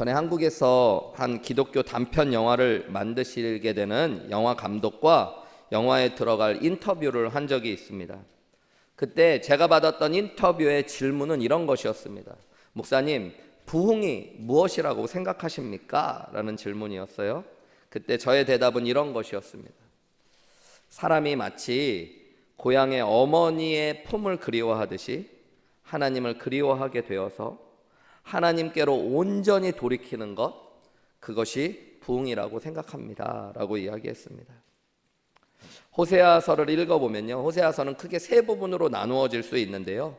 전에 한국에서 한 기독교 단편 영화를 만드시게 되는 영화 감독과 영화에 들어갈 인터뷰를 한 적이 있습니다. 그때 제가 받았던 인터뷰의 질문은 이런 것이었습니다. 목사님, 부흥이 무엇이라고 생각하십니까? 라는 질문이었어요. 그때 저의 대답은 이런 것이었습니다. 사람이 마치 고향의 어머니의 품을 그리워하듯이 하나님을 그리워하게 되어서 하나님께로 온전히 돌이키는 것, 그것이 부흥이라고 생각합니다 라고 이야기했습니다. 호세아서를 읽어보면요, 호세아서는 크게 세 부분으로 나누어질 수 있는데요,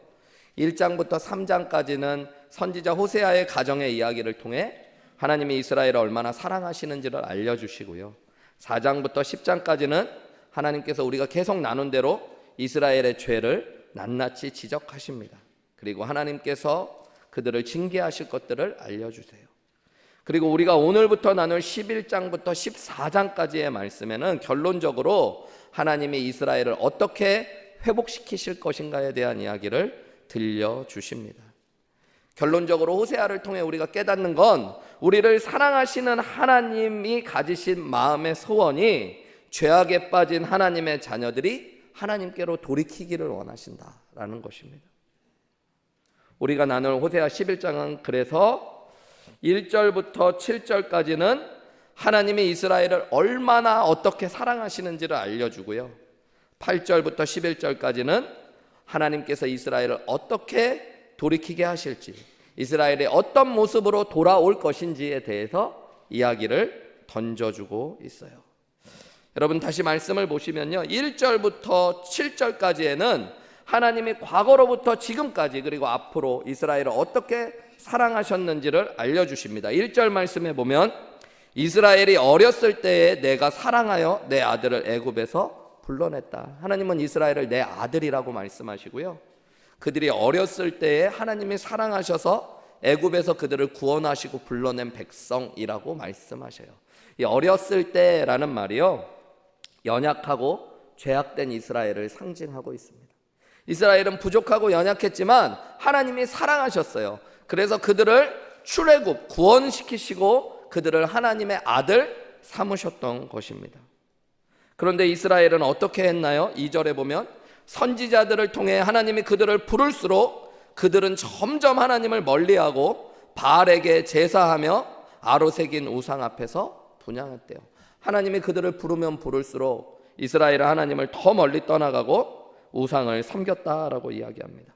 1장부터 3장까지는 선지자 호세아의 가정의 이야기를 통해 하나님이 이스라엘을 얼마나 사랑하시는지를 알려주시고요, 4장부터 10장까지는 하나님께서 우리가 계속 나눈 대로 이스라엘의 죄를 낱낱이 지적하십니다. 그리고 하나님께서 그들을 징계하실 것들을 알려주세요. 그리고 우리가 오늘부터 나눌 11장부터 14장까지의 말씀에는 결론적으로 하나님이 이스라엘을 어떻게 회복시키실 것인가에 대한 이야기를 들려주십니다. 결론적으로 호세아를 통해 우리가 깨닫는 건 우리를 사랑하시는 하나님이 가지신 마음의 소원이 죄악에 빠진 하나님의 자녀들이 하나님께로 돌이키기를 원하신다라는 것입니다. 우리가 나눌 호세아 11장은 그래서 1절부터 7절까지는 하나님이 이스라엘을 얼마나 어떻게 사랑하시는지를 알려주고요, 8절부터 11절까지는 하나님께서 이스라엘을 어떻게 돌이키게 하실지, 이스라엘이 어떤 모습으로 돌아올 것인지에 대해서 이야기를 던져주고 있어요. 여러분, 다시 말씀을 보시면요, 1절부터 7절까지에는 하나님이 과거로부터 지금까지 그리고 앞으로 이스라엘을 어떻게 사랑하셨는지를 알려주십니다. 1절 말씀에 보면 이스라엘이 어렸을 때에 내가 사랑하여 내 아들을 애굽에서 불러냈다. 하나님은 이스라엘을 내 아들이라고 말씀하시고요, 그들이 어렸을 때에 하나님이 사랑하셔서 애굽에서 그들을 구원하시고 불러낸 백성이라고 말씀하셔요. 이 어렸을 때라는 말이요, 연약하고 죄악된 이스라엘을 상징하고 있습니다. 이스라엘은 부족하고 연약했지만 하나님이 사랑하셨어요. 그래서 그들을 출애굽, 구원시키시고 그들을 하나님의 아들 삼으셨던 것입니다. 그런데 이스라엘은 어떻게 했나요? 2절에 보면 선지자들을 통해 하나님이 그들을 부를수록 그들은 점점 하나님을 멀리하고 바알에게 제사하며 아로새긴 우상 앞에서 분향했대요. 하나님이 그들을 부르면 부를수록 이스라엘은 하나님을 더 멀리 떠나가고 우상을 섬겼다라고 이야기합니다.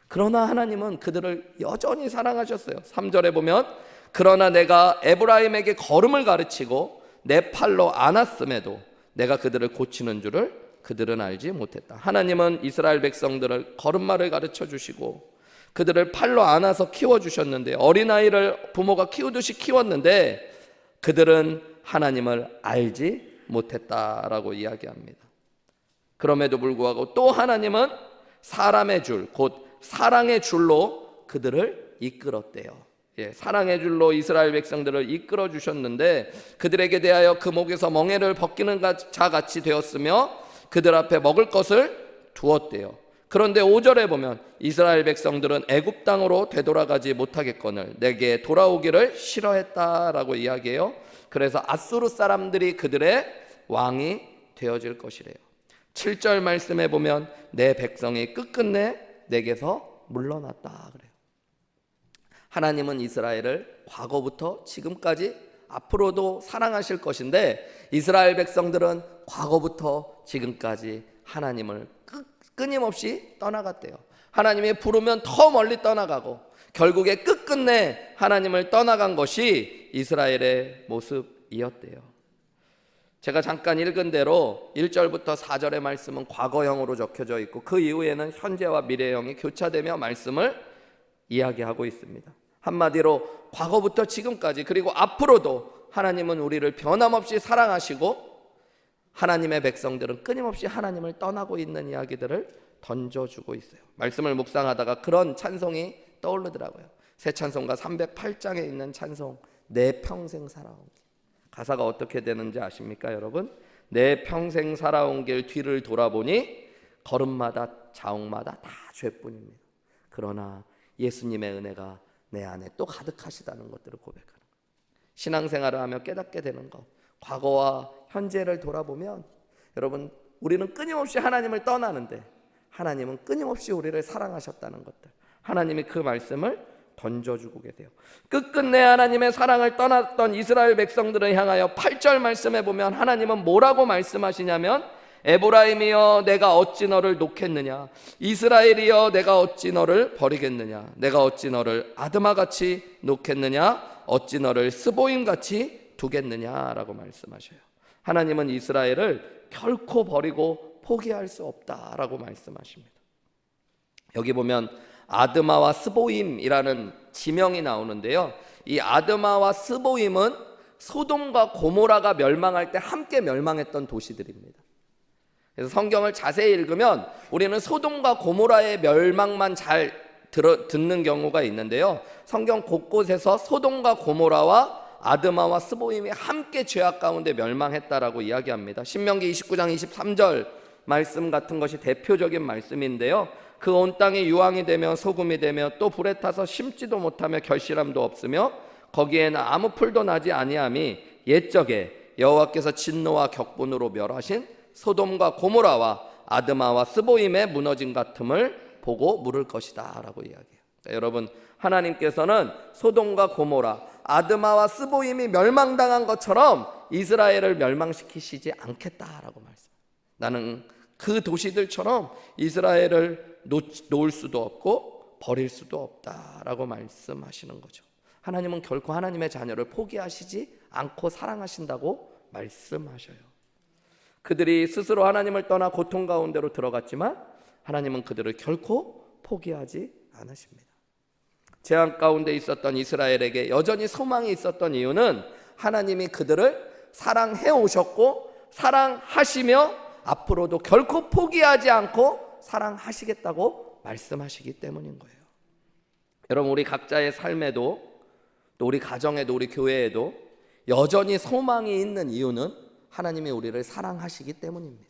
그러나 하나님은 그들을 여전히 사랑하셨어요. 3절에 보면 그러나 내가 에브라임에게 걸음을 가르치고 내 팔로 안았음에도 내가 그들을 고치는 줄을 그들은 알지 못했다. 하나님은 이스라엘 백성들을 걸음마를 가르쳐 주시고 그들을 팔로 안아서 키워주셨는데, 어린아이를 부모가 키우듯이 키웠는데 그들은 하나님을 알지 못했다라고 이야기합니다. 그럼에도 불구하고 또 하나님은 사람의 줄, 곧 사랑의 줄로 그들을 이끌었대요. 사랑의 줄로 이스라엘 백성들을 이끌어 주셨는데 그들에게 대하여 그 목에서 멍에를 벗기는 자같이 되었으며 그들 앞에 먹을 것을 두었대요. 그런데 5절에 보면 이스라엘 백성들은 애굽 땅으로 되돌아가지 못하겠거늘 내게 돌아오기를 싫어했다라고 이야기해요. 그래서 아수르 사람들이 그들의 왕이 되어질 것이래요. 7절 말씀에 보면 내 백성이 끝끝내 내게서 물러났다 그래요. 하나님은 이스라엘을 과거부터 지금까지 앞으로도 사랑하실 것인데 이스라엘 백성들은 과거부터 지금까지 하나님을 끊임없이 떠나갔대요. 하나님이 부르면 더 멀리 떠나가고 결국에 끝끝내 하나님을 떠나간 것이 이스라엘의 모습이었대요. 제가 잠깐 읽은 대로 1절부터 4절의 말씀은 과거형으로 적혀져 있고 그 이후에는 현재와 미래형이 교차되며 말씀을 이야기하고 있습니다. 한마디로 과거부터 지금까지 그리고 앞으로도 하나님은 우리를 변함없이 사랑하시고 하나님의 백성들은 끊임없이 하나님을 떠나고 있는 이야기들을 던져주고 있어요. 말씀을 묵상하다가 그런 찬송이 떠오르더라고요. 새 찬송가 308장에 있는 찬송, 내 평생 살아온 길. 가사가 어떻게 되는지 아십니까 여러분? 내 평생 살아온 길 뒤를 돌아보니 걸음마다 자옥마다 다 죄뿐입니다. 그러나 예수님의 은혜가 내 안에 또 가득하시다는 것들을 고백하는 거예요. 신앙생활을 하며 깨닫게 되는 것, 과거와 현재를 돌아보면 여러분, 우리는 끊임없이 하나님을 떠나는데 하나님은 끊임없이 우리를 사랑하셨다는 것들, 하나님이 그 말씀을 던져주고 계세요. 끝끝내 하나님의 사랑을 떠났던 이스라엘 백성들을 향하여 8절 말씀에 보면 하나님은 뭐라고 말씀하시냐면, 에브라임이여 내가 어찌 너를 놓겠느냐, 이스라엘이여 내가 어찌 너를 버리겠느냐, 내가 어찌 너를 아드마같이 놓겠느냐, 어찌 너를 스보임같이 두겠느냐라고 말씀하셔요. 하나님은 이스라엘을 결코 버리고 포기할 수 없다라고 말씀하십니다. 여기 보면 아드마와 스보임이라는 지명이 나오는데요, 이 아드마와 스보임은 소돔과 고모라가 멸망할 때 함께 멸망했던 도시들입니다. 그래서 성경을 자세히 읽으면 우리는 소돔과 고모라의 멸망만 잘 듣는 경우가 있는데요, 성경 곳곳에서 소돔과 고모라와 아드마와 스보임이 함께 죄악 가운데 멸망했다라고 이야기합니다. 신명기 29장 23절 말씀 같은 것이 대표적인 말씀인데요, 그 온 땅이 유황이 되며 소금이 되며 또 불에 타서 심지도 못하며 결실함도 없으며 거기에는 아무 풀도 나지 아니함이 옛적에 여호와께서 진노와 격분으로 멸하신 소돔과 고모라와 아드마와 스보임의 무너짐 같음을 보고 물을 것이다 라고 이야기해요. 그러니까 여러분, 하나님께서는 소돔과 고모라, 아드마와 스보임이 멸망당한 것처럼 이스라엘을 멸망시키시지 않겠다라고 말씀해요. 나는 그 도시들처럼 이스라엘을 놓을 수도 없고 버릴 수도 없다라고 말씀하시는 거죠. 하나님은 결코 하나님의 자녀를 포기하시지 않고 사랑하신다고 말씀하셔요. 그들이 스스로 하나님을 떠나 고통 가운데로 들어갔지만 하나님은 그들을 결코 포기하지 않으십니다. 재앙 가운데 있었던 이스라엘에게 여전히 소망이 있었던 이유는 하나님이 그들을 사랑해 오셨고 사랑하시며 앞으로도 결코 포기하지 않고 사랑하시겠다고 말씀하시기 때문인 거예요. 여러분, 우리 각자의 삶에도 또 우리 가정에도 우리 교회에도 여전히 소망이 있는 이유는 하나님이 우리를 사랑하시기 때문입니다.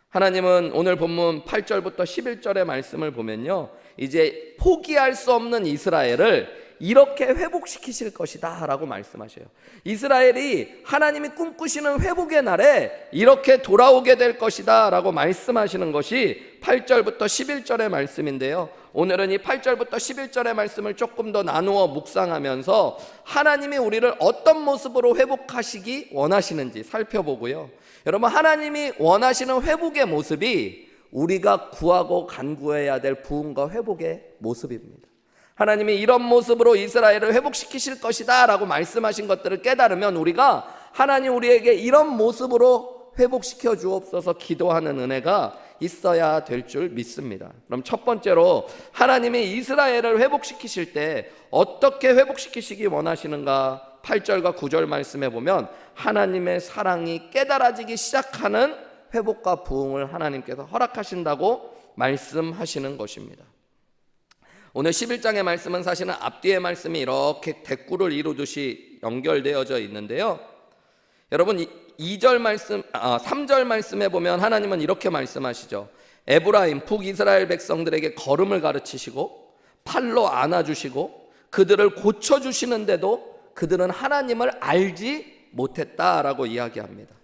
하나님은 오늘 본문 8절부터 11절의 말씀을 보면요, 이제 포기할 수 없는 이스라엘을 이렇게 회복시키실 것이다 라고 말씀하셔요. 이스라엘이 하나님이 꿈꾸시는 회복의 날에 이렇게 돌아오게 될 것이다 라고 말씀하시는 것이 8절부터 11절의 말씀인데요, 오늘은 이 8절부터 11절의 말씀을 조금 더 나누어 묵상하면서 하나님이 우리를 어떤 모습으로 회복하시기 원하시는지 살펴보고요, 여러분, 하나님이 원하시는 회복의 모습이 우리가 구하고 간구해야 될 부흥과 회복의 모습입니다. 하나님이 이런 모습으로 이스라엘을 회복시키실 것이다 라고 말씀하신 것들을 깨달으면 우리가 하나님 우리에게 이런 모습으로 회복시켜 주옵소서 기도하는 은혜가 있어야 될 줄 믿습니다. 그럼 첫 번째로 하나님이 이스라엘을 회복시키실 때 어떻게 회복시키시기 원하시는가? 8절과 9절 말씀에 보면 하나님의 사랑이 깨달아지기 시작하는 회복과 부흥을 하나님께서 허락하신다고 말씀하시는 것입니다. 오늘 11장의 말씀은 사실은 앞뒤의 말씀이 이렇게 대꾸를 이루듯이 연결되어져 있는데요, 여러분 3절 말씀에 보면 하나님은 이렇게 말씀하시죠. 에브라임 북이스라엘 백성들에게 걸음을 가르치시고 팔로 안아주시고 그들을 고쳐주시는데도 그들은 하나님을 알지 못했다라고 이야기합니다.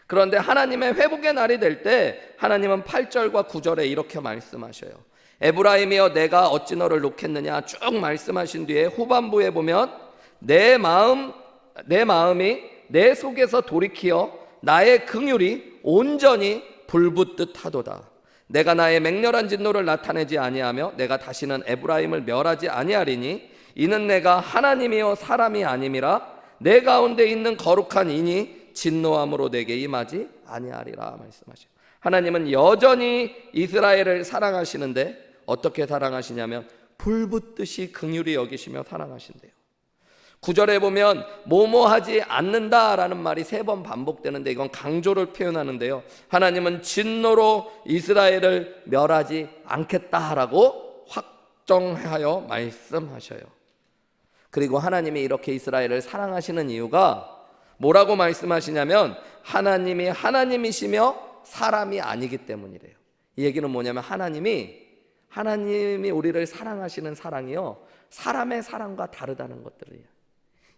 그런데 하나님의 회복의 날이 될 때 하나님은 8절과 9절에 이렇게 말씀하셔요. 에브라임이여 내가 어찌 너를 놓겠느냐 쭉 말씀하신 뒤에 후반부에 보면 내 마음이 내 속에서 돌이키어 나의 긍휼이 온전히 불붙듯 하도다. 내가 나의 맹렬한 진노를 나타내지 아니하며 내가 다시는 에브라임을 멸하지 아니하리니 이는 내가 하나님이요 사람이 아님이라. 내 가운데 있는 거룩한 이니 진노함으로 내게 임하지 아니하리라 말씀하셔요. 하나님은 여전히 이스라엘을 사랑하시는데 어떻게 사랑하시냐면 불붙듯이 긍휼히 여기시며 사랑하신대요. 9절에 보면 뭐뭐하지 않는다라는 말이 3번 반복되는데 이건 강조를 표현하는데요, 하나님은 진노로 이스라엘을 멸하지 않겠다라고 확정하여 말씀하셔요. 그리고 하나님이 이렇게 이스라엘을 사랑하시는 이유가 뭐라고 말씀하시냐면 하나님이 하나님이시며 사람이 아니기 때문이래요. 이 얘기는 뭐냐면 하나님이 우리를 사랑하시는 사랑이요 사람의 사랑과 다르다는 것들이에요.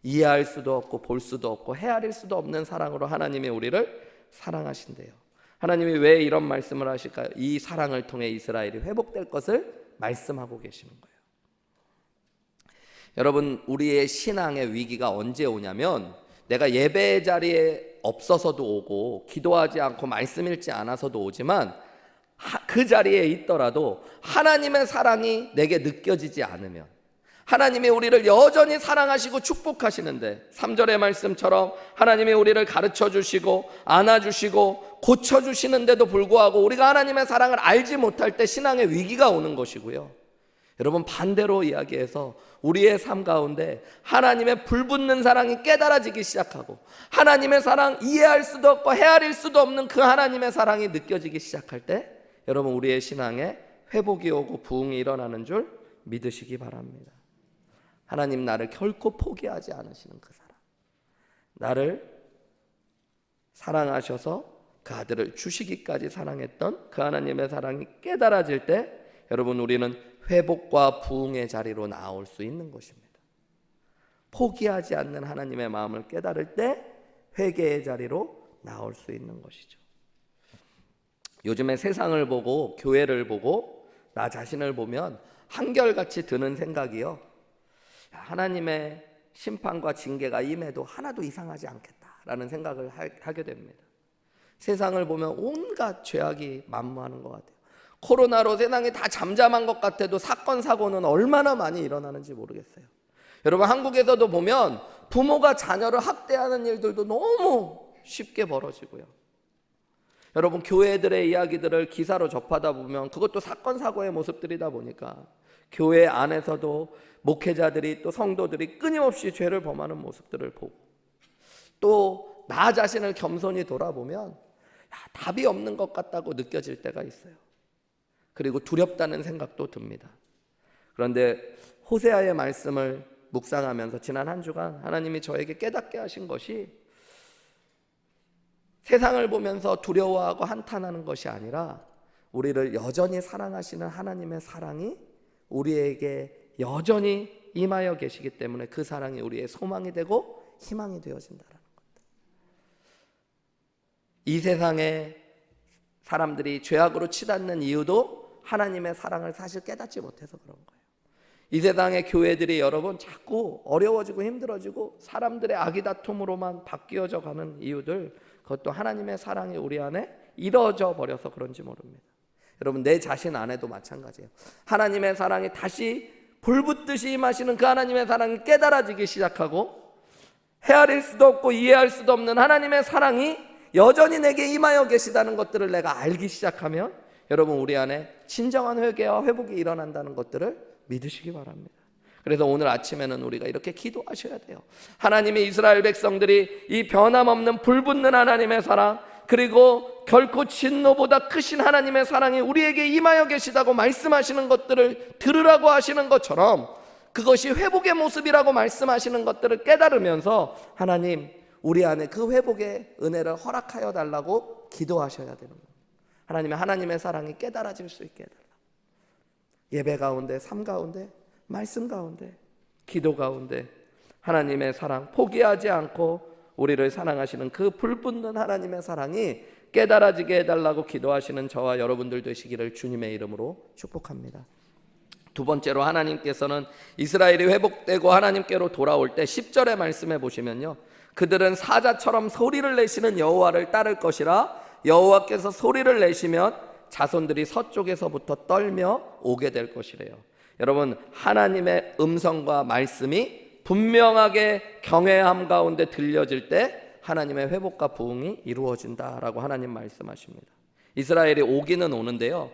이해할 수도 없고 볼 수도 없고 헤아릴 수도 없는 사랑으로 하나님이 우리를 사랑하신대요. 하나님이 왜 이런 말씀을 하실까요? 이 사랑을 통해 이스라엘이 회복될 것을 말씀하고 계시는 거예요. 여러분, 우리의 신앙의 위기가 언제 오냐면 내가 예배 자리에 없어서도 오고 기도하지 않고 말씀 읽지 않아서도 오지만 그 자리에 있더라도 하나님의 사랑이 내게 느껴지지 않으면, 하나님이 우리를 여전히 사랑하시고 축복하시는데 3절의 말씀처럼 하나님이 우리를 가르쳐 주시고 안아주시고 고쳐주시는데도 불구하고 우리가 하나님의 사랑을 알지 못할 때 신앙의 위기가 오는 것이고요. 여러분, 반대로 이야기해서 우리의 삶 가운데 하나님의 불붙는 사랑이 깨달아지기 시작하고 하나님의 사랑, 이해할 수도 없고 헤아릴 수도 없는 그 하나님의 사랑이 느껴지기 시작할 때 여러분, 우리의 신앙에 회복이 오고 부흥이 일어나는 줄 믿으시기 바랍니다. 하나님 나를 결코 포기하지 않으시는 그 사랑, 나를 사랑하셔서 그 아들을 주시기까지 사랑했던 그 하나님의 사랑이 깨달아질 때 여러분, 우리는 회복과 부흥의 자리로 나올 수 있는 것입니다. 포기하지 않는 하나님의 마음을 깨달을 때 회개의 자리로 나올 수 있는 것이죠. 요즘에 세상을 보고 교회를 보고 나 자신을 보면 한결같이 드는 생각이요, 하나님의 심판과 징계가 임해도 하나도 이상하지 않겠다라는 생각을 하게 됩니다. 세상을 보면 온갖 죄악이 만무하는 것 같아요. 코로나로 세상이 다 잠잠한 것 같아도 사건 사고는 얼마나 많이 일어나는지 모르겠어요. 여러분, 한국에서도 보면 부모가 자녀를 학대하는 일들도 너무 쉽게 벌어지고요. 여러분, 교회들의 이야기들을 기사로 접하다 보면 그것도 사건 사고의 모습들이다 보니까 교회 안에서도 목회자들이 또 성도들이 끊임없이 죄를 범하는 모습들을 보고 또 나 자신을 겸손히 돌아보면 답이 없는 것 같다고 느껴질 때가 있어요. 그리고 두렵다는 생각도 듭니다. 그런데 호세아의 말씀을 묵상하면서 지난 한 주간 하나님이 저에게 깨닫게 하신 것이 세상을 보면서 두려워하고 한탄하는 것이 아니라 우리를 여전히 사랑하시는 하나님의 사랑이 우리에게 여전히 임하여 계시기 때문에 그 사랑이 우리의 소망이 되고 희망이 되어진다는 것. 이 세상에 사람들이 죄악으로 치닫는 이유도 하나님의 사랑을 사실 깨닫지 못해서 그런 거예요. 이 세상의 교회들이 여러분 자꾸 어려워지고 힘들어지고 사람들의 아기다툼으로만 바뀌어져 가는 이유들, 그것도 하나님의 사랑이 우리 안에 이루어져 버려서 그런지 모릅니다. 여러분, 내 자신 안에도 마찬가지예요. 하나님의 사랑이 다시 불붙듯이 임하시는 그 하나님의 사랑이 깨달아지기 시작하고 헤아릴 수도 없고 이해할 수도 없는 하나님의 사랑이 여전히 내게 임하여 계시다는 것들을 내가 알기 시작하면 여러분, 우리 안에 진정한 회개와 회복이 일어난다는 것들을 믿으시기 바랍니다. 그래서 오늘 아침에는 우리가 이렇게 기도하셔야 돼요. 하나님이 이스라엘 백성들이 이 변함없는 불붙는 하나님의 사랑, 그리고 결코 진노보다 크신 하나님의 사랑이 우리에게 임하여 계시다고 말씀하시는 것들을 들으라고 하시는 것처럼 그것이 회복의 모습이라고 말씀하시는 것들을 깨달으면서 하나님, 우리 안에 그 회복의 은혜를 허락하여 달라고 기도하셔야 되는 거예요. 하나님의 사랑이 깨달아질 수 있게 해달라. 예배 가운데, 삶 가운데, 말씀 가운데, 기도 가운데 하나님의 사랑, 포기하지 않고 우리를 사랑하시는 그 불붙는 하나님의 사랑이 깨달아지게 해달라고 기도하시는 저와 여러분들 되시기를 주님의 이름으로 축복합니다. 두 번째로, 하나님께서는 이스라엘이 회복되고 하나님께로 돌아올 때 10절의 말씀에 보시면요, 그들은 사자처럼 소리를 내시는 여호와를 따를 것이라 여호와께서 소리를 내시면 자손들이 서쪽에서부터 떨며 오게 될 것이래요. 여러분, 하나님의 음성과 말씀이 분명하게 경외함 가운데 들려질 때 하나님의 회복과 부흥이 이루어진다라고 하나님 말씀하십니다. 이스라엘이 오기는 오는데요,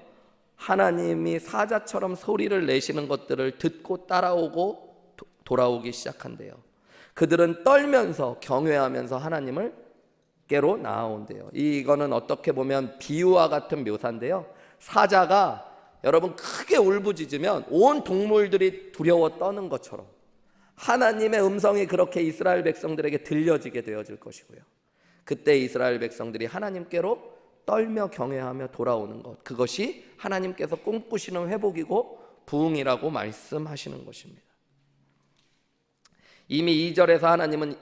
하나님이 사자처럼 소리를 내시는 것들을 듣고 따라오고 돌아오기 시작한대요. 그들은 떨면서 경외하면서 하나님을 께로 나아온대요. 이거는 어떻게 보면 비유와 같은 묘사인데요, 사자가 여러분 크게 울부짖으면 온 동물들이 두려워 떠는 것처럼 하나님의 음성이 그렇게 이스라엘 백성들에게 들려지게 되어질 것이고요, 그때 이스라엘 백성들이 하나님께로 떨며 경외하며 돌아오는 것, 그것이 하나님께서 꿈꾸시는 회복이고 부흥이라고 말씀하시는 것입니다. 이미 2절에서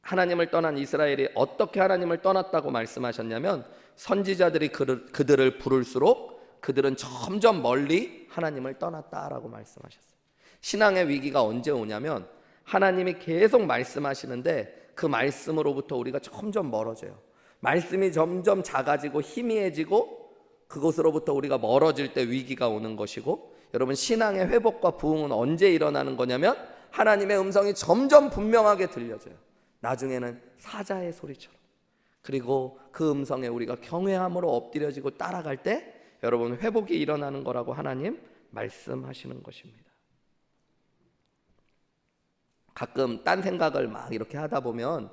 하나님을 떠난 이스라엘이 어떻게 하나님을 떠났다고 말씀하셨냐면 선지자들이 그들을 부를수록 그들은 점점 멀리 하나님을 떠났다라고 말씀하셨어요. 신앙의 위기가 언제 오냐면 하나님이 계속 말씀하시는데 그 말씀으로부터 우리가 점점 멀어져요. 말씀이 점점 작아지고 희미해지고 그곳으로부터 우리가 멀어질 때 위기가 오는 것이고, 여러분 신앙의 회복과 부흥은 언제 일어나는 거냐면 하나님의 음성이 점점 분명하게 들려져요. 나중에는 사자의 소리처럼. 그리고 그 음성에 우리가 경외함으로 엎드려지고 따라갈 때 여러분 회복이 일어나는 거라고 하나님 말씀하시는 것입니다. 가끔 딴 생각을 막 이렇게 하다 보면,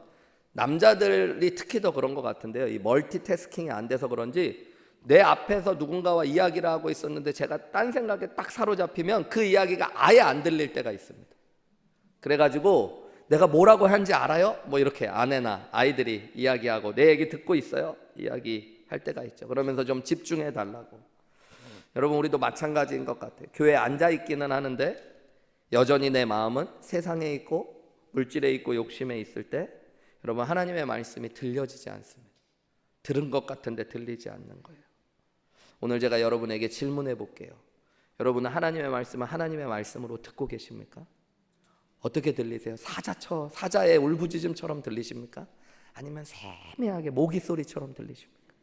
남자들이 특히 더 그런 것 같은데요, 이 멀티태스킹이 안 돼서 그런지 내 앞에서 누군가와 이야기를 하고 있었는데 제가 딴 생각에 딱 사로잡히면 그 이야기가 아예 안 들릴 때가 있습니다. 그래가지고 내가 뭐라고 하는지 알아요? 뭐 이렇게 아내나 아이들이 이야기하고 내 얘기 듣고 있어요? 이야기할 때가 있죠. 그러면서 좀 집중해 달라고. 여러분 우리도 마찬가지인 것 같아요. 교회에 앉아 있기는 하는데 여전히 내 마음은 세상에 있고 물질에 있고 욕심에 있을 때 여러분 하나님의 말씀이 들려지지 않습니다. 들은 것 같은데 들리지 않는 거예요. 오늘 제가 여러분에게 질문해 볼게요. 여러분은 하나님의 말씀을 하나님의 말씀으로 듣고 계십니까? 어떻게 들리세요? 사자의 울부짖음처럼 들리십니까? 아니면 세미하게 모기 소리처럼 들리십니까?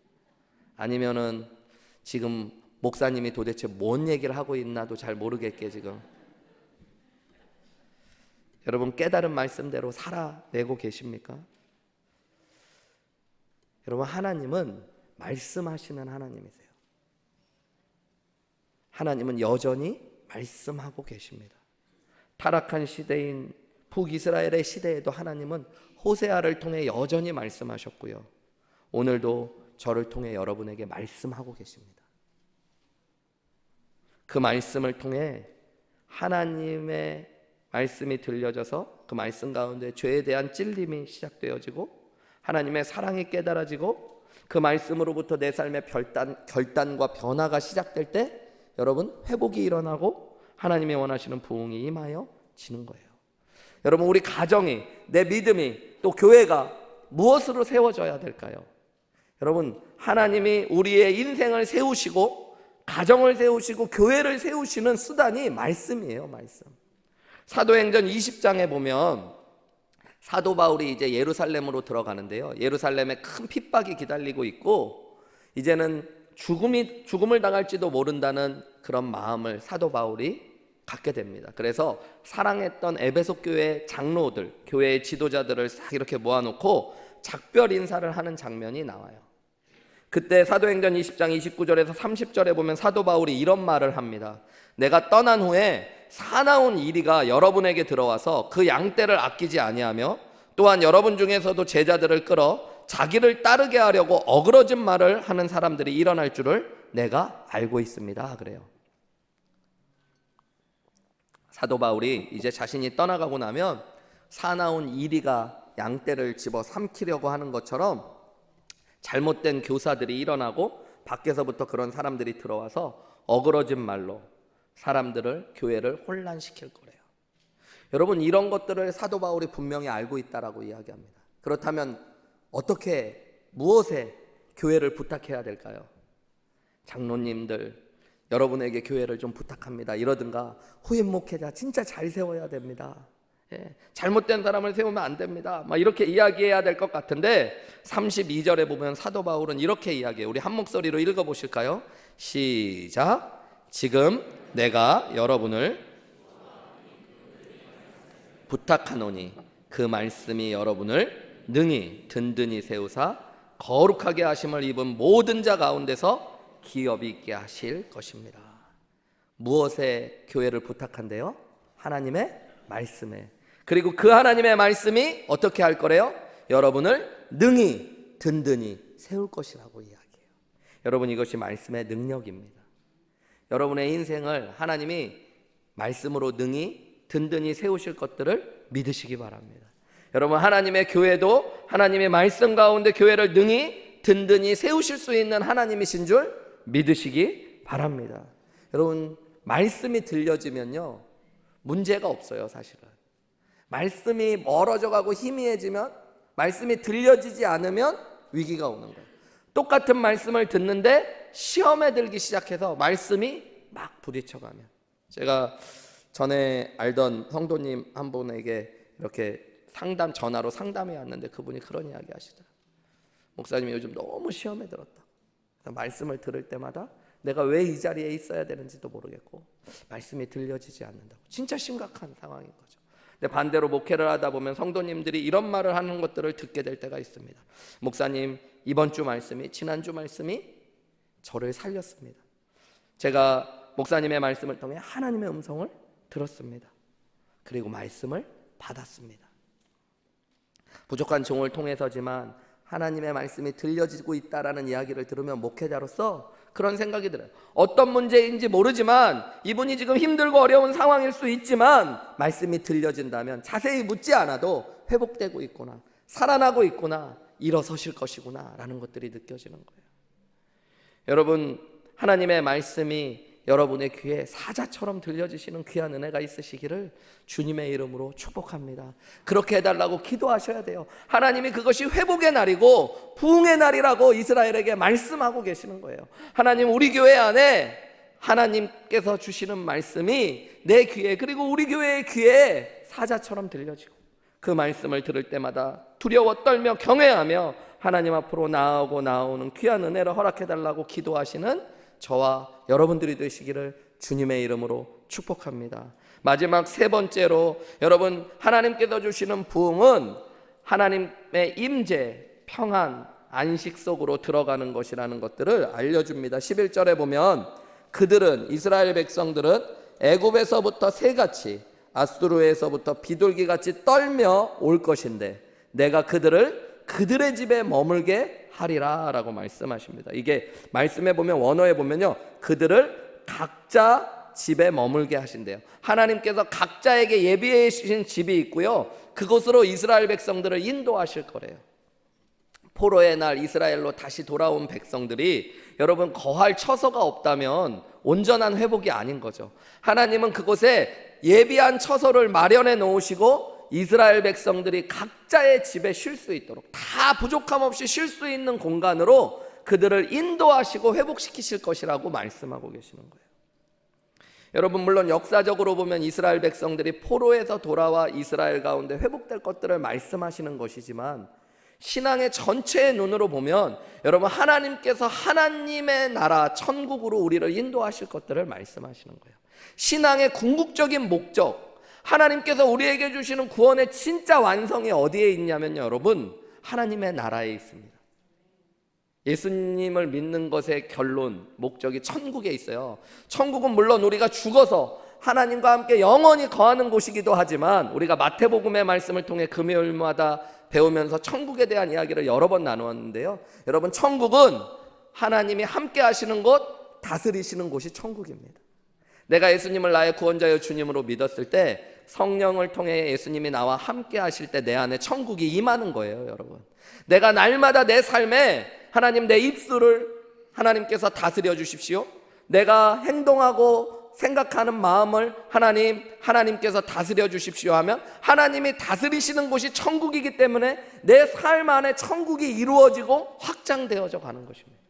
아니면은 지금 목사님이 도대체 뭔 얘기를 하고 있나도 잘 모르겠게 지금 여러분 깨달은 말씀대로 살아내고 계십니까? 여러분 하나님은 말씀하시는 하나님이세요. 하나님은 여전히 말씀하고 계십니다. 타락한 시대인 북이스라엘의 시대에도 하나님은 호세아를 통해 여전히 말씀하셨고요. 오늘도 저를 통해 여러분에게 말씀하고 계십니다. 그 말씀을 통해 하나님의 말씀이 들려져서 그 말씀 가운데 죄에 대한 찔림이 시작되어지고 하나님의 사랑이 깨달아지고 그 말씀으로부터 내 삶의 결단과 변화가 시작될 때 여러분 회복이 일어나고 하나님이 원하시는 부흥이 임하여 지는 거예요. 여러분 우리 가정이, 내 믿음이, 또 교회가 무엇으로 세워져야 될까요? 여러분 하나님이 우리의 인생을 세우시고 가정을 세우시고 교회를 세우시는 수단이 말씀이에요. 말씀. 사도행전 20장에 보면 사도 바울이 이제 예루살렘으로 들어가는데요, 예루살렘에 큰 핍박이 기다리고 있고 이제는 죽음을 당할지도 모른다는 그런 마음을 사도 바울이 갖게 됩니다. 그래서 사랑했던 에베소 교회 장로들, 교회의 지도자들을 싹 이렇게 모아놓고 작별 인사를 하는 장면이 나와요. 그때 사도행전 20장 29절에서 30절에 보면 사도 바울이 이런 말을 합니다. 내가 떠난 후에 사나운 이리가 여러분에게 들어와서 그 양떼를 아끼지 아니하며 또한 여러분 중에서도 제자들을 끌어 자기를 따르게 하려고 어그러진 말을 하는 사람들이 일어날 줄을 내가 알고 있습니다. 그래요. 사도 바울이 이제 자신이 떠나가고 나면 사나운 이리가 양떼를 집어 삼키려고 하는 것처럼 잘못된 교사들이 일어나고 밖에서부터 그런 사람들이 들어와서 어그러진 말로 사람들을, 교회를 혼란시킬 거래요. 여러분 이런 것들을 사도 바울이 분명히 알고 있다라고 이야기합니다. 그렇다면 어떻게, 무엇에 교회를 부탁해야 될까요? 장로님들, 여러분에게 교회를 좀 부탁합니다 이러든가, 후임 목회자 진짜 잘 세워야 됩니다. 잘못된 사람을 세우면 안 됩니다. 막 이렇게 이야기해야 될 것 같은데 32절에 보면 사도 바울은 이렇게 이야기해요. 우리 한 목소리로 읽어보실까요? 시작. 지금 내가 여러분을 부탁하노니 그 말씀이 여러분을 능히 든든히 세우사 거룩하게 하심을 입은 모든 자 가운데서 기업이 있게 하실 것입니다. 무엇에 교회를 부탁한대요? 하나님의 말씀에. 그리고 그 하나님의 말씀이 어떻게 할 거래요? 여러분을 능히 든든히 세울 것이라고 이야기해요. 여러분 이것이 말씀의 능력입니다. 여러분의 인생을 하나님이 말씀으로 능히 든든히 세우실 것들을 믿으시기 바랍니다. 여러분 하나님의 교회도 하나님의 말씀 가운데 교회를 능히 든든히 세우실 수 있는 하나님이신 줄 믿으시기 바랍니다. 여러분 말씀이 들려지면요 문제가 없어요. 사실은 말씀이 멀어져 가고 희미해지면, 말씀이 들려지지 않으면 위기가 오는 거예요. 똑같은 말씀을 듣는데 시험에 들기 시작해서 말씀이 막 부딪혀가면, 제가 전에 알던 성도님 한 분에게 이렇게 전화로 상담해 왔는데 그분이 그런 이야기 하시더라고요. 목사님이 요즘 너무 시험에 들었다. 말씀을 들을 때마다 내가 왜 이 자리에 있어야 되는지도 모르겠고 말씀이 들려지지 않는다고. 진짜 심각한 상황인 거죠. 근데 반대로 목회를 하다 보면 성도님들이 이런 말을 하는 것들을 듣게 될 때가 있습니다. 목사님, 이번 주 말씀이, 지난주 말씀이 저를 살렸습니다. 제가 목사님의 말씀을 통해 하나님의 음성을 들었습니다. 그리고 말씀을 받았습니다. 부족한 종을 통해서지만 하나님의 말씀이 들려지고 있다라는 이야기를 들으면 목회자로서 그런 생각이 들어요. 어떤 문제인지 모르지만 이분이 지금 힘들고 어려운 상황일 수 있지만 말씀이 들려진다면 자세히 묻지 않아도 회복되고 있구나, 살아나고 있구나, 일어서실 것이구나 라는 것들이 느껴지는 거예요. 여러분, 하나님의 말씀이 여러분의 귀에 사자처럼 들려지시는 귀한 은혜가 있으시기를 주님의 이름으로 축복합니다. 그렇게 해달라고 기도하셔야 돼요. 하나님이 그것이 회복의 날이고 부흥의 날이라고 이스라엘에게 말씀하고 계시는 거예요. 하나님, 우리 교회 안에 하나님께서 주시는 말씀이 내 귀에, 그리고 우리 교회의 귀에 사자처럼 들려지고 그 말씀을 들을 때마다 두려워 떨며 경외하며 하나님 앞으로 나오는 귀한 은혜를 허락해달라고 기도하시는 저와 여러분들이 되시기를 주님의 이름으로 축복합니다. 마지막 세 번째로, 여러분, 하나님께서 주시는 부흥은 하나님의 임재, 평안, 안식 속으로 들어가는 것이라는 것들을 알려줍니다. 11절에 보면 그들은, 이스라엘 백성들은 애굽에서부터 새같이 아수르에서부터 비둘기같이 떨며 올 것인데 내가 그들의 집에 머물게 하리라 라고 말씀하십니다. 이게 말씀에 보면, 원어에 보면요, 그들을 각자 집에 머물게 하신대요. 하나님께서 각자에게 예비해 주신 집이 있고요, 그곳으로 이스라엘 백성들을 인도하실 거래요. 포로의 날 이스라엘로 다시 돌아온 백성들이, 여러분, 거할 처소가 없다면 온전한 회복이 아닌 거죠. 하나님은 그곳에 예비한 처소를 마련해 놓으시고 이스라엘 백성들이 각자의 집에 쉴 수 있도록, 다 부족함 없이 쉴 수 있는 공간으로 그들을 인도하시고 회복시키실 것이라고 말씀하고 계시는 거예요. 여러분, 물론 역사적으로 보면 이스라엘 백성들이 포로에서 돌아와 이스라엘 가운데 회복될 것들을 말씀하시는 것이지만, 신앙의 전체의 눈으로 보면 여러분, 하나님께서 하나님의 나라 천국으로 우리를 인도하실 것들을 말씀하시는 거예요. 신앙의 궁극적인 목적, 하나님께서 우리에게 주시는 구원의 진짜 완성이 어디에 있냐면요, 여러분, 하나님의 나라에 있습니다. 예수님을 믿는 것의 결론, 목적이 천국에 있어요. 천국은 물론 우리가 죽어서 하나님과 함께 영원히 거하는 곳이기도 하지만, 우리가 마태복음의 말씀을 통해 금요일마다 배우면서 천국에 대한 이야기를 여러 번 나누었는데요, 여러분, 천국은 하나님이 함께 하시는 곳, 다스리시는 곳이 천국입니다. 내가 예수님을 나의 구원자여 주님으로 믿었을 때 성령을 통해 예수님이 나와 함께 하실 때 내 안에 천국이 임하는 거예요, 여러분. 내가 날마다 내 삶에 하나님, 내 입술을 하나님께서 다스려 주십시오. 내가 행동하고 생각하는 마음을 하나님께서 다스려 주십시오 하면 하나님이 다스리시는 곳이 천국이기 때문에 내 삶 안에 천국이 이루어지고 확장되어져 가는 것입니다.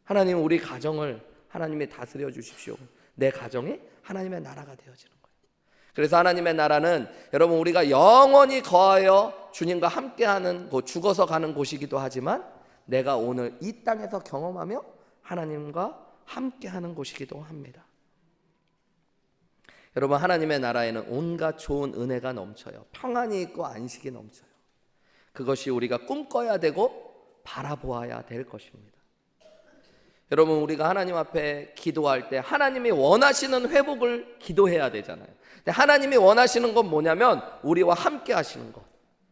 하나님, 우리 가정을 하나님이 다스려 주십시오. 내 가정이 하나님의 나라가 되어지는 거예요. 그래서 하나님의 나라는 여러분, 우리가 영원히 거하여 주님과 함께하는 곳, 죽어서 가는 곳이기도 하지만 내가 오늘 이 땅에서 경험하며 하나님과 함께하는 곳이기도 합니다. 여러분, 하나님의 나라에는 온갖 좋은 은혜가 넘쳐요. 평안이 있고 안식이 넘쳐요. 그것이 우리가 꿈꿔야 되고 바라보아야 될 것입니다. 여러분, 우리가 하나님 앞에 기도할 때 하나님이 원하시는 회복을 기도해야 되잖아요. 근데 하나님이 원하시는 건 뭐냐면 우리와 함께 하시는 것.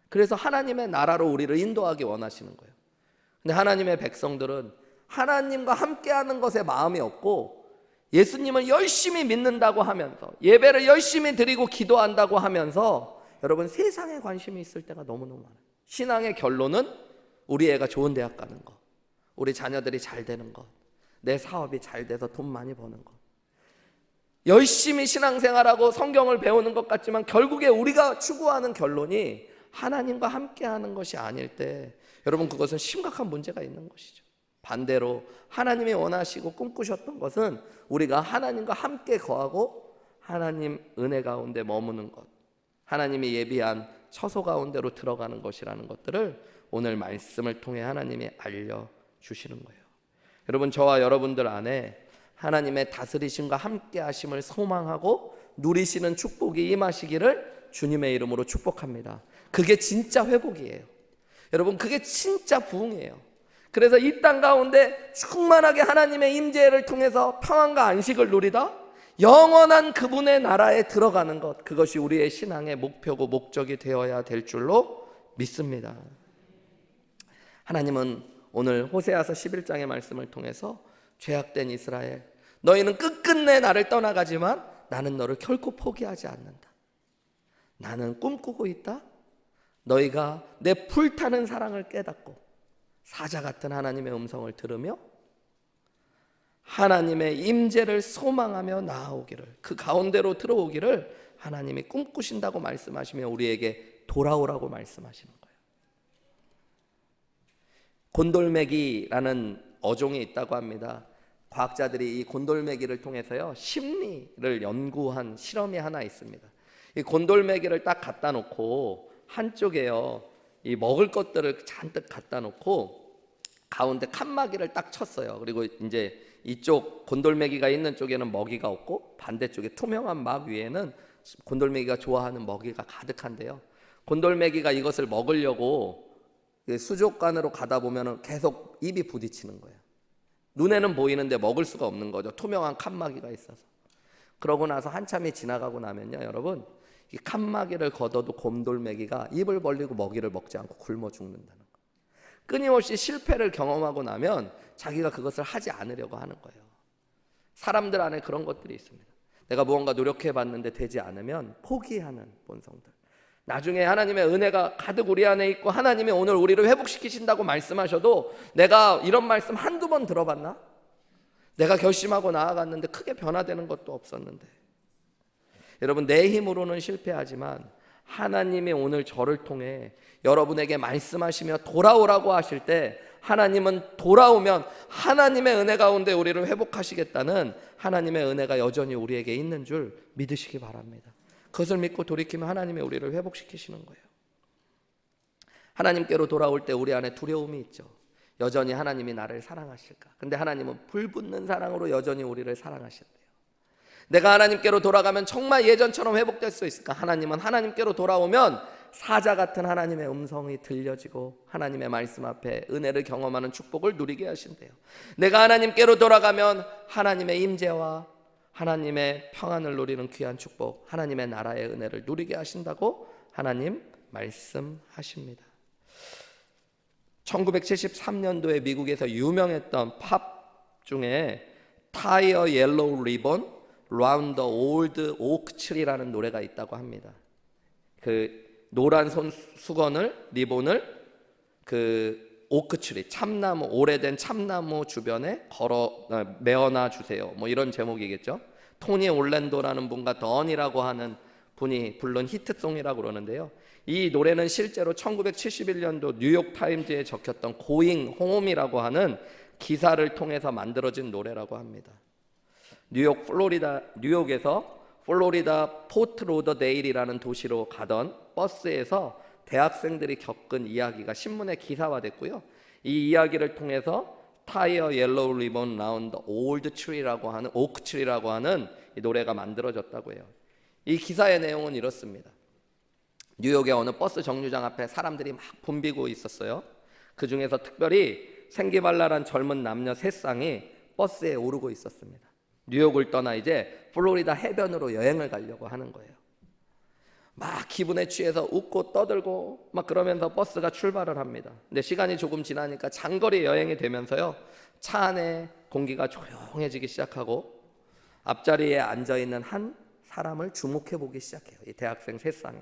그래서 하나님의 나라로 우리를 인도하기 원하시는 거예요. 근데 하나님의 백성들은 하나님과 함께 하는 것에 마음이 없고 예수님을 열심히 믿는다고 하면서, 예배를 열심히 드리고 기도한다고 하면서 여러분, 세상에 관심이 있을 때가 너무너무 많아요. 신앙의 결론은 우리 애가 좋은 대학 가는 것, 우리 자녀들이 잘 되는 것, 내 사업이 잘 돼서 돈 많이 버는 것. 열심히 신앙생활하고 성경을 배우는 것 같지만 결국에 우리가 추구하는 결론이 하나님과 함께하는 것이 아닐 때, 여러분, 그것은 심각한 문제가 있는 것이죠. 반대로 하나님이 원하시고 꿈꾸셨던 것은 우리가 하나님과 함께 거하고 하나님 은혜 가운데 머무는 것, 하나님이 예비한 처소 가운데로 들어가는 것이라는 것들을 오늘 말씀을 통해 하나님이 알려주시는 거예요. 여러분, 저와 여러분들 안에 하나님의 다스리심과 함께 하심을 소망하고 누리시는 축복이 임하시기를 주님의 이름으로 축복합니다. 그게 진짜 회복이에요. 여러분, 그게 진짜 부흥이에요. 그래서 이 땅 가운데 충만하게 하나님의 임재를 통해서 평안과 안식을 누리다 영원한 그분의 나라에 들어가는 것, 그것이 우리의 신앙의 목표고 목적이 되어야 될 줄로 믿습니다. 하나님은 오늘 호세아서 11장의 말씀을 통해서 죄악된 이스라엘, 너희는 끝끝내 나를 떠나가지만 나는 너를 결코 포기하지 않는다. 나는 꿈꾸고 있다. 너희가 내 불타는 사랑을 깨닫고 사자 같은 하나님의 음성을 들으며 하나님의 임재를 소망하며 나아오기를, 그 가운데로 들어오기를 하나님이 꿈꾸신다고 말씀하시며 우리에게 돌아오라고 말씀하시는 거예요. 곤돌매기라는 어종이 있다고 합니다. 과학자들이 이 곤돌매기를 통해서요, 심리를 연구한 실험이 하나 있습니다. 이 곤돌매기를 딱 갖다 놓고 한쪽에요, 이 먹을 것들을 잔뜩 갖다 놓고 가운데 칸막이를 딱 쳤어요. 그리고 이제 이쪽 곤돌매기가 있는 쪽에는 먹이가 없고 반대쪽에 투명한 막 위에는 곤돌매기가 좋아하는 먹이가 가득한데요, 곤돌매기가 이것을 먹으려고 수족관으로 가다 보면 계속 입이 부딪히는 거예요. 눈에는 보이는데 먹을 수가 없는 거죠. 투명한 칸막이가 있어서. 그러고 나서 한참이 지나가고 나면요, 여러분, 이 칸막이를 걷어도 곤돌매기가 입을 벌리고 먹이를 먹지 않고 굶어 죽는다는 거예요. 끊임없이 실패를 경험하고 나면 자기가 그것을 하지 않으려고 하는 거예요. 사람들 안에 그런 것들이 있습니다. 내가 무언가 노력해봤는데 되지 않으면 포기하는 본성들. 나중에 하나님의 은혜가 가득 우리 안에 있고 하나님이 오늘 우리를 회복시키신다고 말씀하셔도 내가 이런 말씀 한두 번 들어봤나? 내가 결심하고 나아갔는데 크게 변화되는 것도 없었는데. 여러분, 내 힘으로는 실패하지만 하나님이 오늘 저를 통해 여러분에게 말씀하시며 돌아오라고 하실 때 하나님은 돌아오면 하나님의 은혜 가운데 우리를 회복하시겠다는 하나님의 은혜가 여전히 우리에게 있는 줄 믿으시기 바랍니다. 그것을 믿고 돌이키면 하나님이 우리를 회복시키시는 거예요. 하나님께로 돌아올 때 우리 안에 두려움이 있죠. 여전히 하나님이 나를 사랑하실까? 근데 하나님은 불붙는 사랑으로 여전히 우리를 사랑하신대요. 내가 하나님께로 돌아가면 정말 예전처럼 회복될 수 있을까? 하나님은 하나님께로 돌아오면 사자 같은 하나님의 음성이 들려지고 하나님의 말씀 앞에 은혜를 경험하는 축복을 누리게 하신대요. 내가 하나님께로 돌아가면 하나님의 임재와 하나님의 평안을 누리는 귀한 축복, 하나님의 나라의 은혜를 누리게 하신다고 하나님 말씀하십니다. 1973년도에 미국에서 유명했던 팝 중에 타이어 옐로우 리본 라운드 올드 오크 트리라는 노래가 있다고 합니다. 그 노란 수건을, 리본을 그 오크 트리, 참나무, 오래된 참나무 주변에 메어놔 주세요. 뭐 이런 제목이겠죠. 토니 올랜도라는 분과 던이라고 하는 분이 부른 히트송이라고 그러는데요. 이 노래는 실제로 1971년도 뉴욕 타임즈에 적혔던 고잉 홈이라고 하는 기사를 통해서 만들어진 노래라고 합니다. 뉴욕에서 플로리다 포트 로더데일이라는 도시로 가던 버스에서 대학생들이 겪은 이야기가 신문에 기사화됐고요. 이 이야기를 통해서 타이어 옐로우 리본 라운드 올드 트리라고 하는 오크 트리라고 하는 이 노래가 만들어졌다고 해요. 이 기사의 내용은 이렇습니다. 뉴욕의 어느 버스 정류장 앞에 사람들이 막 붐비고 있었어요. 그 중에서 특별히 생기발랄한 젊은 남녀 세 쌍이 버스에 오르고 있었습니다. 뉴욕을 떠나 이제 플로리다 해변으로 여행을 가려고 하는 거예요. 막 기분에 취해서 웃고 떠들고 막 그러면서 버스가 출발을 합니다. 근데 시간이 조금 지나니까 장거리 여행이 되면서요, 차 안에 공기가 조용해지기 시작하고 앞자리에 앉아있는 한 사람을 주목해 보기 시작해요. 이 대학생 세 쌍이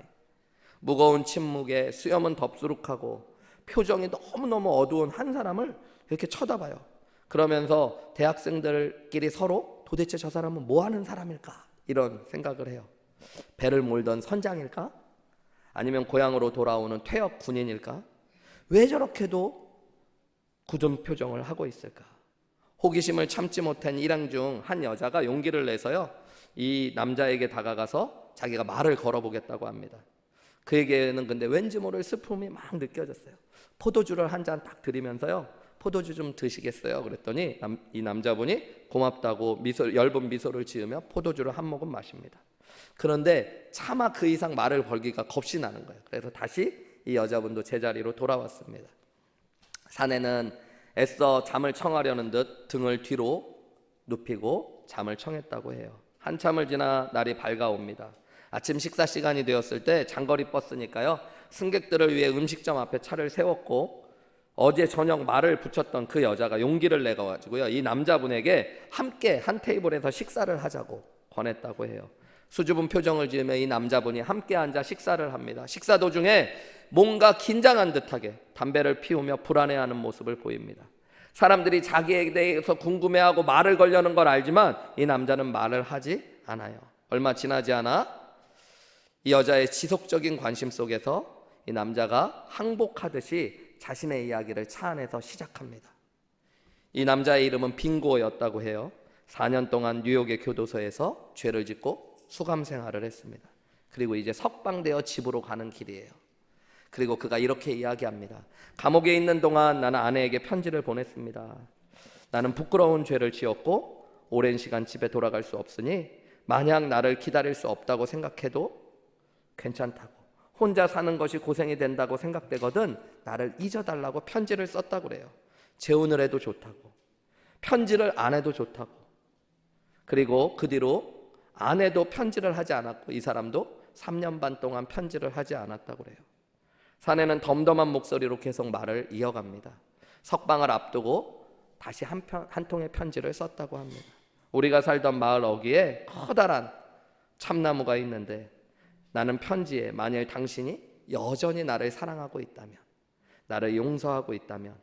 무거운 침묵에 수염은 덥수룩하고 표정이 너무너무 어두운 한 사람을 이렇게 쳐다봐요. 그러면서 대학생들끼리 서로 도대체 저 사람은 뭐 하는 사람일까 이런 생각을 해요. 배를 몰던 선장일까? 아니면 고향으로 돌아오는 퇴역 군인일까? 왜 저렇게도 굳은 표정을 하고 있을까? 호기심을 참지 못한 일행 중 한 여자가 용기를 내서요, 이 남자에게 다가가서 자기가 말을 걸어보겠다고 합니다. 그에게는 근데 왠지 모를 슬픔이 막 느껴졌어요. 포도주를 한 잔 딱 드리면서요, 포도주 좀 드시겠어요? 그랬더니 이 남자분이 고맙다고 엷은 미소를 지으며 포도주를 한 모금 마십니다. 그런데 차마 그 이상 말을 걸기가 겁이 나는 거예요. 그래서 다시 이 여자분도 제자리로 돌아왔습니다. 사내는 애써 잠을 청하려는 듯 등을 뒤로 눕히고 잠을 청했다고 해요. 한참을 지나 날이 밝아옵니다. 아침 식사 시간이 되었을 때 장거리 버스니까요, 승객들을 위해 음식점 앞에 차를 세웠고, 어제 저녁 말을 붙였던 그 여자가 용기를 내가지고요, 이 남자분에게 함께 한 테이블에서 식사를 하자고 권했다고 해요. 수줍은 표정을 지으며 이 남자분이 함께 앉아 식사를 합니다. 식사 도중에 뭔가 긴장한 듯하게 담배를 피우며 불안해하는 모습을 보입니다. 사람들이 자기에 대해서 궁금해하고 말을 걸려는 걸 알지만 이 남자는 말을 하지 않아요. 얼마 지나지 않아 이 여자의 지속적인 관심 속에서 이 남자가 항복하듯이 자신의 이야기를 차 안에서 시작합니다. 이 남자의 이름은 빙고였다고 해요. 4년 동안 뉴욕의 교도소에서 죄를 짓고 수감 생활을 했습니다. 그리고 이제 석방되어 집으로 가는 길이에요. 그리고 그가 이렇게 이야기합니다. 감옥에 있는 동안 나는 아내에게 편지를 보냈습니다. 나는 부끄러운 죄를 지었고 오랜 시간 집에 돌아갈 수 없으니 만약 나를 기다릴 수 없다고 생각해도 괜찮다고, 혼자 사는 것이 고생이 된다고 생각되거든 나를 잊어달라고 편지를 썼다고 그래요. 재혼을 해도 좋다고, 편지를 안 해도 좋다고. 그리고 그 뒤로 아내도 편지를 하지 않았고 이 사람도 3년 반 동안 편지를 하지 않았다고 그래요. 사내는 덤덤한 목소리로 계속 말을 이어갑니다. 석방을 앞두고 다시 한 통의 편지를 썼다고 합니다. 우리가 살던 마을 어귀에 커다란 참나무가 있는데 나는 편지에 만일 당신이 여전히 나를 사랑하고 있다면, 나를 용서하고 있다면,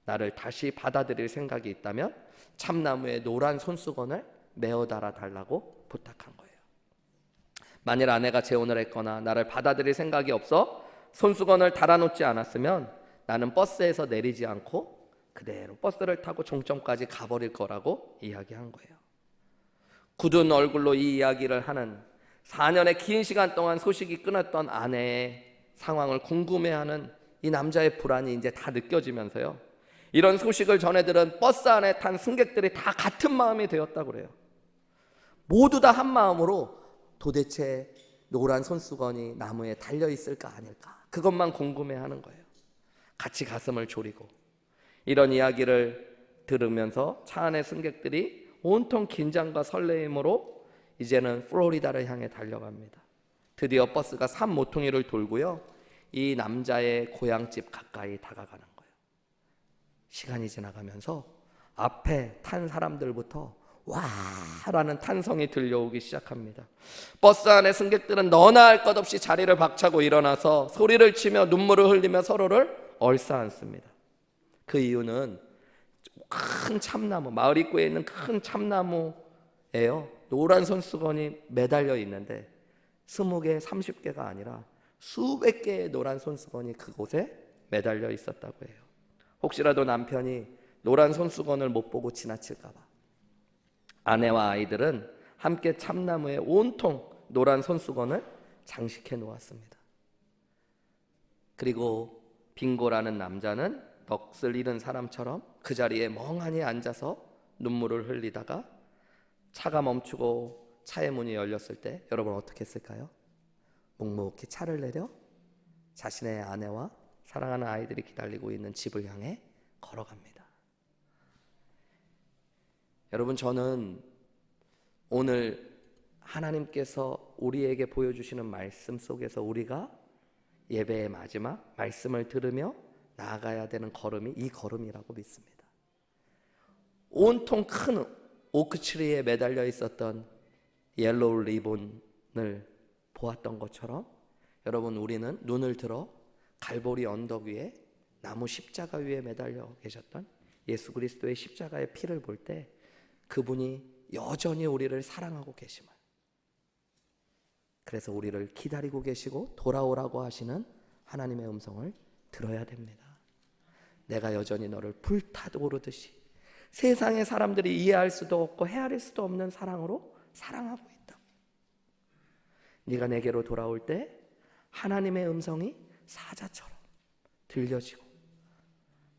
나를 다시 받아들일 생각이 있다면 참나무에 노란 손수건을 메어 달아 달라고 부탁한 거예요. 만일 아내가 재혼을 했거나 나를 받아들일 생각이 없어 손수건을 달아놓지 않았으면 나는 버스에서 내리지 않고 그대로 버스를 타고 종점까지 가버릴 거라고 이야기한 거예요. 굳은 얼굴로 이 이야기를 하는, 4년의 긴 시간 동안 소식이 끊었던 아내의 상황을 궁금해하는 이 남자의 불안이 이제 다 느껴지면서요, 이런 소식을 전해들은 버스 안에 탄 승객들이 다 같은 마음이 되었다고 그래요. 모두 다 한 마음으로 도대체 노란 손수건이 나무에 달려있을까 아닐까, 그것만 궁금해하는 거예요. 같이 가슴을 졸이고. 이런 이야기를 들으면서 차 안의 승객들이 온통 긴장과 설레임으로 이제는 플로리다를 향해 달려갑니다. 드디어 버스가 산 모퉁이를 돌고요, 이 남자의 고향집 가까이 다가가는 거예요. 시간이 지나가면서 앞에 탄 사람들부터 와라는 탄성이 들려오기 시작합니다. 버스 안의 승객들은 너나 할 것 없이 자리를 박차고 일어나서 소리를 치며 눈물을 흘리며 서로를 얼싸안습니다. 그 이유는 큰 참나무, 마을 입구에 있는 큰 참나무예요. 노란 손수건이 매달려 있는데 20개, 30개가 아니라 수백 개의 노란 손수건이 그곳에 매달려 있었다고 해요. 혹시라도 남편이 노란 손수건을 못 보고 지나칠까 봐 아내와 아이들은 함께 참나무에 온통 노란 손수건을 장식해 놓았습니다. 그리고 빙고라는 남자는 넋을 잃은 사람처럼 그 자리에 멍하니 앉아서 눈물을 흘리다가 차가 멈추고 차의 문이 열렸을 때 여러분 어떻게 했을까요? 묵묵히 차를 내려 자신의 아내와 사랑하는 아이들이 기다리고 있는 집을 향해 걸어갑니다. 여러분, 저는 오늘 하나님께서 우리에게 보여주시는 말씀 속에서 우리가 예배의 마지막 말씀을 들으며 나아가야 되는 걸음이 이 걸음이라고 믿습니다. 온통 큰 오크트리에 매달려 있었던 옐로우 리본을 보았던 것처럼 여러분, 우리는 눈을 들어 갈보리 언덕 위에 나무 십자가 위에 매달려 계셨던 예수 그리스도의 십자가의 피를 볼 때 그분이 여전히 우리를 사랑하고 계심을, 그래서 우리를 기다리고 계시고 돌아오라고 하시는 하나님의 음성을 들어야 됩니다. 내가 여전히 너를 불타오르듯이 세상의 사람들이 이해할 수도 없고 헤아릴 수도 없는 사랑으로 사랑하고 있다. 네가 내게로 돌아올 때 하나님의 음성이 사자처럼 들려지고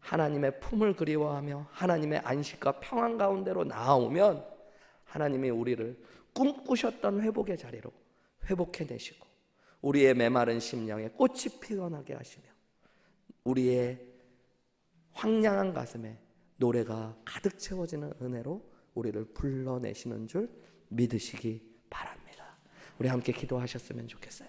하나님의 품을 그리워하며 하나님의 안식과 평안 가운데로 나아오면 하나님이 우리를 꿈꾸셨던 회복의 자리로 회복해내시고 우리의 메마른 심령에 꽃이 피어나게 하시며 우리의 황량한 가슴에 노래가 가득 채워지는 은혜로 우리를 불러내시는 줄 믿으시기 바랍니다. 우리 함께 기도하셨으면 좋겠어요.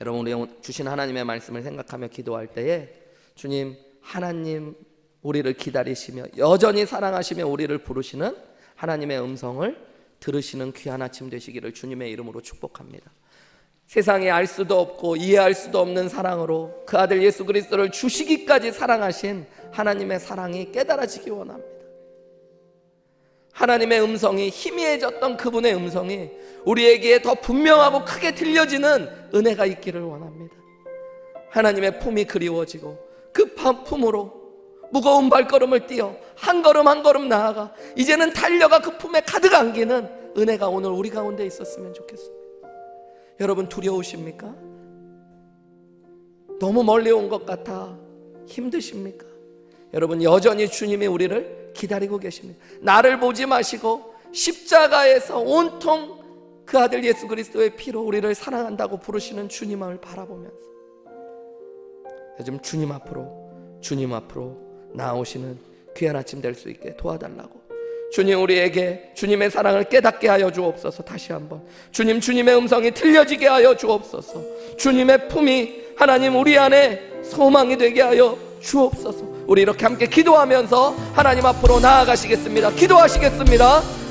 여러분, 우리 주신 하나님의 말씀을 생각하며 기도할 때에 주님, 하나님 우리를 기다리시며 여전히 사랑하시며 우리를 부르시는 하나님의 음성을 들으시는 귀한 아침 되시기를 주님의 이름으로 축복합니다. 세상에 알 수도 없고 이해할 수도 없는 사랑으로 그 아들 예수 그리스도를 주시기까지 사랑하신 하나님의 사랑이 깨달아지기 원합니다. 하나님의 음성이 희미해졌던 그분의 음성이 우리에게 더 분명하고 크게 들려지는 은혜가 있기를 원합니다. 하나님의 품이 그리워지고 그 품으로 무거운 발걸음을 띄어 한 걸음 한 걸음 나아가 이제는 달려가 그 품에 가득 안기는 은혜가 오늘 우리 가운데 있었으면 좋겠습니다. 여러분, 두려우십니까? 너무 멀리 온 것 같아 힘드십니까? 여러분, 여전히 주님이 우리를 기다리고 계십니다. 나를 보지 마시고 십자가에서 온통 그 아들 예수 그리스도의 피로 우리를 사랑한다고 부르시는 주님을 바라보면서 요즘 주님 앞으로 나오시는 귀한 아침 될 수 있게 도와달라고, 주님 우리에게 주님의 사랑을 깨닫게 하여 주옵소서. 다시 한번 주님의 음성이 들려지게 하여 주옵소서. 주님의 품이 하나님 우리 안에 소망이 되게 하여 주옵소서. 우리 이렇게 함께 기도하면서 하나님 앞으로 나아가시겠습니다. 기도하시겠습니다.